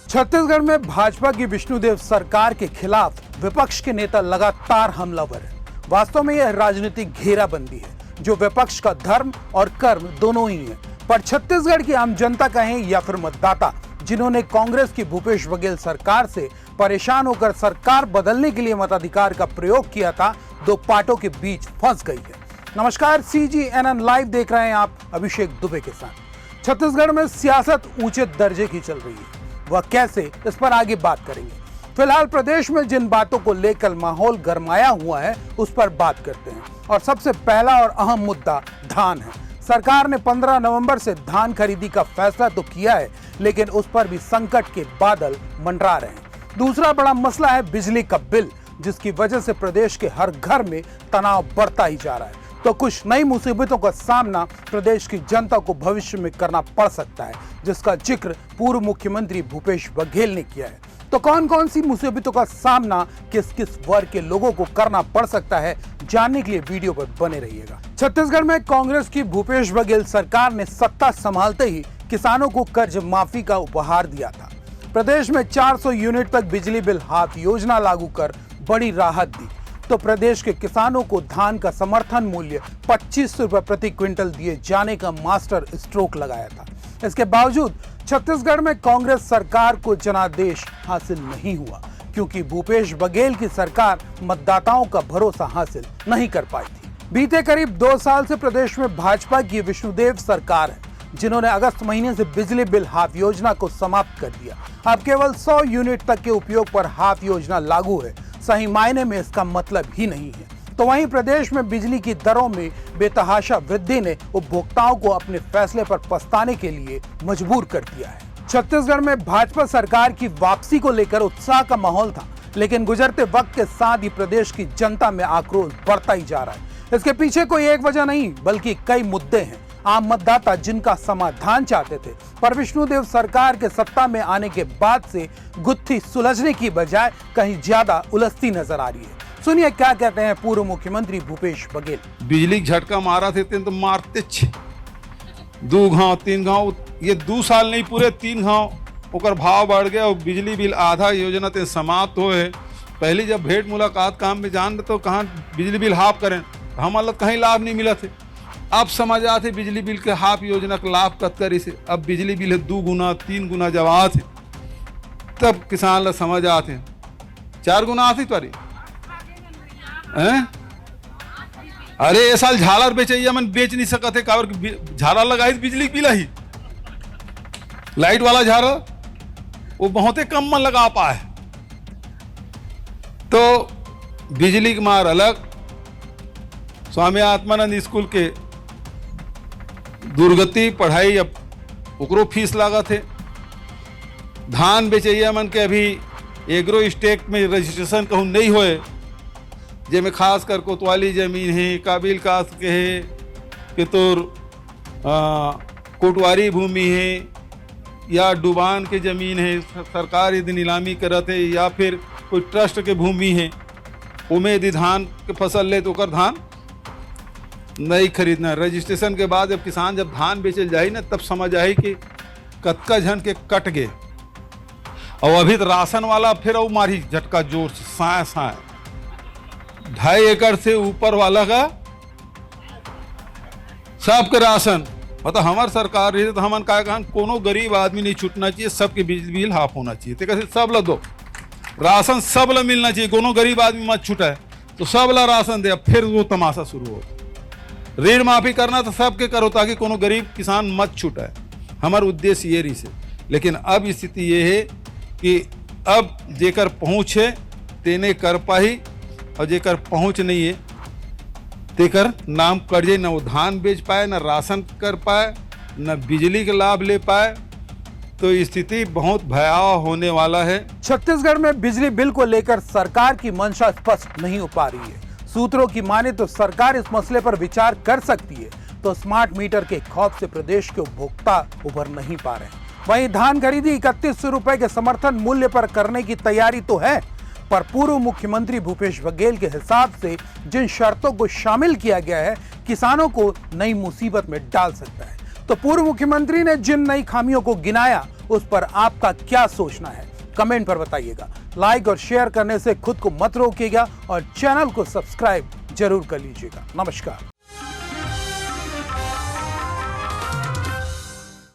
छत्तीसगढ़ में भाजपा की विष्णुदेव सरकार के खिलाफ विपक्ष के नेता लगातार हमलावर है। वास्तव में यह राजनीतिक घेराबंदी है जो विपक्ष का धर्म और कर्म दोनों ही है। पर छत्तीसगढ़ की आम जनता कहें या फिर मतदाता जिन्होंने कांग्रेस की भूपेश बघेल सरकार से परेशान होकर सरकार बदलने के लिए मताधिकार का प्रयोग किया था, दो पार्टों के बीच फंस गई है। नमस्कार, CGNN लाइव देख रहे हैं आप अभिषेक दुबे के साथ। छत्तीसगढ़ में सियासत ऊंचे दर्जे की चल रही है, वह कैसे, इस पर आगे बात करेंगे। फिलहाल प्रदेश में जिन बातों को लेकर माहौल गरमाया हुआ है उस पर बात करते हैं। और सबसे पहला और अहम मुद्दा धान है। सरकार ने 15 नवंबर से धान खरीदी का फैसला तो किया है, लेकिन उस पर भी संकट के बादल मंडरा रहे हैं। दूसरा बड़ा मसला है बिजली का बिल, जिसकी वजह से प्रदेश के हर घर में तनाव बढ़ता ही जा रहा है। तो कुछ नई मुसीबतों का सामना प्रदेश की जनता को भविष्य में करना पड़ सकता है, जिसका जिक्र पूर्व मुख्यमंत्री भूपेश बघेल ने किया है। तो कौन कौन सी मुसीबतों का सामना किस किस वर्ग के लोगों को करना पड़ सकता है, जानने के लिए वीडियो पर बने रहिएगा। छत्तीसगढ़ में कांग्रेस की भूपेश बघेल सरकार ने सत्ता संभालते ही किसानों को कर्ज माफी का उपहार दिया था। प्रदेश में 400 यूनिट तक बिजली बिल हाफ योजना लागू कर बड़ी राहत दी। तो प्रदेश के किसानों को धान का समर्थन मूल्य 25 रुपए प्रति क्विंटल दिए जाने का मास्टर स्ट्रोक लगाया था। इसके बावजूद छत्तीसगढ़ में कांग्रेस सरकार को जनादेश हासिल नहीं हुआ, क्योंकि भूपेश बघेल की सरकार मतदाताओं का भरोसा हासिल नहीं कर पाई थी। बीते करीब 2 साल से प्रदेश में भाजपा की विष्णुदेव सरकार है, जिन्होंने अगस्त महीने से बिजली बिल हाफ योजना को समाप्त कर दिया। अब केवल 100 यूनिट तक के उपयोग पर हाफ योजना लागू है। सही मायने में इसका मतलब ही नहीं है। तो वहीं प्रदेश में बिजली की दरों में बेतहाशा वृद्धि ने उपभोक्ताओं को अपने फैसले पर पछताने के लिए मजबूर कर दिया है। छत्तीसगढ़ में भाजपा सरकार की वापसी को लेकर उत्साह का माहौल था, लेकिन गुजरते वक्त के साथ ही प्रदेश की जनता में आक्रोश बढ़ता ही जा रहा है। इसके पीछे कोई एक वजह नहीं, बल्कि कई मुद्दे हैं। आम मतदाता जिनका समाधान चाहते थे, पर विष्णुदेव सरकार के सत्ता में आने के बाद से गुत्थी सुलझने की बजाय कहीं ज्यादा उलझती नजर आ रही है। सुनिए क्या कहते हैं पूर्व मुख्यमंत्री भूपेश बघेल। बिजली झटका मारा थे तो मारते 2 घाव 3 घाव, ये 2 साल नहीं पूरे 3 घाव ओकर भाव बढ़ गया और बिजली बिल आधा योजना ते समाप्त होए। पहली जब भेंट मुलाकात काम में जान तो कहाँ बिजली बिल हाफ करें, हमारा कहीं लाभ नहीं मिला थे। अब समझ आते बिजली बिल के हाफ योजना का लाभ कत करी से। अब बिजली बिल 2 गुना 3 गुना जब आते तब किसान ला समझ आते। 4 गुना आती तुम्हारी अरे ये साल झालर बेचैया मन बेच नहीं सकते, काबर झालर लगाई बिजली बिल ही लाइट वाला झालर वो बहुत कम मन लगा पाए। तो बिजली की मार अलग। स्वामी आत्मानंद स्कूल के दुर्गति पढ़ाई, अब ओकरो फीस लगा थे। धान बेचैया मन के अभी एग्रो स्टेट में रजिस्ट्रेशन कहूँ नहीं होए, जेमें खास कर कोतवाली जमीन है, काबिल कास्त के है कि तोर कोटवारी भूमि है या डुबान के जमीन है, सरकार यदि नीलामी करत है या फिर कोई ट्रस्ट के भूमि है, उमें यदि धान के फसल ले तो ओकर धान नहीं खरीदना। रजिस्ट्रेशन के बाद जब किसान जब धान बेचल जाए ना, तब समझ आई कि कतका झन के कट गए। और अभी तो राशन वाला फिर वो मारी झटका जोर से साए साए 2.5 एकड़ से ऊपर वाला का सबके राशन। मतलब हमार सरकार रही तो हमन का कहन कोनो गरीब आदमी नहीं छूटना चाहिए, सबके बिजली बिल हाफ होना चाहिए। तो कैसे सब ला दो राशन, सब ला मिलना चाहिए, कोनो गरीब आदमी मत छूटा है तो सब ला राशन दे। फिर वो तमाशा शुरू हो। ऋण माफी करना तो सबके करो ताकि कोनो गरीब किसान मत छूटा है। हमारा उद्देश्य ये रही से। लेकिन अब स्थिति ये है कि अब जेकर पहुँच है तेने कर पाही, और जेकर पहुँच नहीं है तेकर नाम कर जाए, न वो धान बेच पाए, न राशन कर पाए, न बिजली का लाभ ले पाए। तो स्थिति बहुत भयावह होने वाला है। छत्तीसगढ़ में बिजली बिल को लेकर सरकार की मंशा स्पष्ट नहीं हो पा रही है। सूत्रों की माने तो सरकार इस मसले पर विचार कर सकती है, तो स्मार्ट मीटर के खौफ से प्रदेश के उपभोक्ता उभर नहीं पा रहे। वहीं धान खरीदी 3100 रुपए के समर्थन मूल्य पर करने की तैयारी तो है, पर पूर्व मुख्यमंत्री भूपेश बघेल के हिसाब से जिन शर्तों को शामिल किया गया है, किसानों को नई मुसीबत में डाल सकता है। तो पूर्व मुख्यमंत्री ने जिन नई खामियों को गिनाया, उस पर आपका क्या सोचना है, कमेंट पर बताइएगा। लाइक और शेयर करने से खुद को मत रोकिएगा और चैनल को सब्सक्राइब जरूर कर लीजिएगा। नमस्कार।